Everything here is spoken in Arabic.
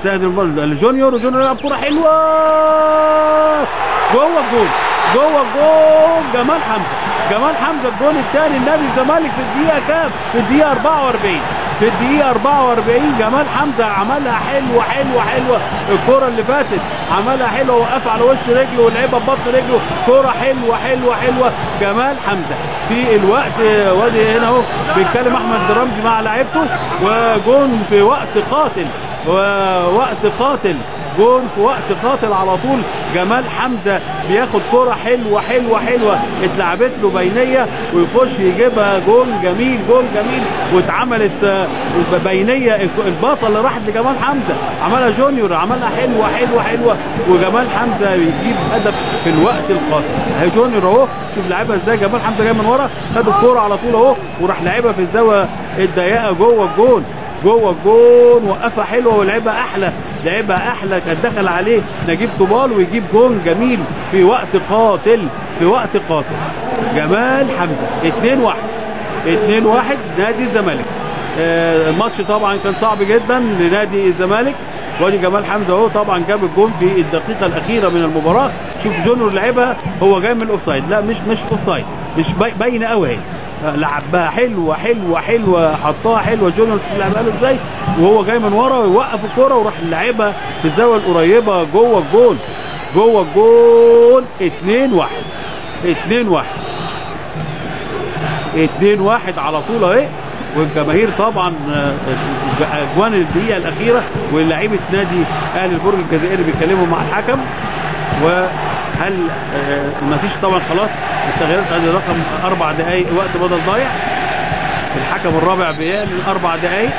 يستهدف الجونيور، وجونيور يلعب كوره حلوه جوه الجول، جوه الجول. جمال حمزه الجول الثاني لنادي الزمالك في الدقيقه كام؟ في الدقيقه 44. في الدقيقه 44 جمال حمزه عملها حلوه. الكوره اللي فاتت عملها حلوه، وقف على وش رجله ولعبها ببطن رجله. كوره حلوه. جمال حمزه في الوقت، وادي هنا اهو بيتكلم احمد رمزي مع لعيبته، وجون في وقت قاتل، جون في وقت قاتل على طول. جمال حمزه بياخد كرة حلوه اتلعبت له بينيه ويخش يجيبها. جول جميل واتعملت بينيه. الباصه اللي راحت لجمال حمزه عملها جونيور، عملها حلوه وجمال حمزه بيجيب هدف في الوقت القاتل. اهي جونيور اهو، شوف لعبها ازاي. جمال حمزه جاي من ورا، خد الكوره على طول اهو، وراح لعبها في الزاويه الضيقه جوه الجون. وقفها حلوه ولعبها احلى، كان دخل عليه نجيب طوبال ويجيب جون جميل في وقت قاتل. جمال حمزه 2-1 نادي الزمالك. الماتش طبعا كان صعب جدا لنادي الزمالك، وادي جمال حمزه اهو طبعا جاب الجون في الدقيقه الاخيره من المباراه. شوف جونيور لعبها، هو جاي من الاوفسايد، لا مش اوفسايد، مش باينه قوي اهي. لعبها حلوه حطها حلوه جونيور، لعبها له ازاي وهو جاي من ورا، ويوقف الكوره وراح لعبها في الزاويه القريبه جوه الجول. 2-1 على طول اهي. والجماهير طبعا اجوان الدقيقه الاخيره، ولاعيبه نادي اهلي البرج الجزائري بيتكلموا مع الحكم. وهل ما فيش طبعا خلاص التغييرات، ادي رقم 4 دقائق وقت بدل ضايع. الحكم الرابع بيعلن 4 دقائق.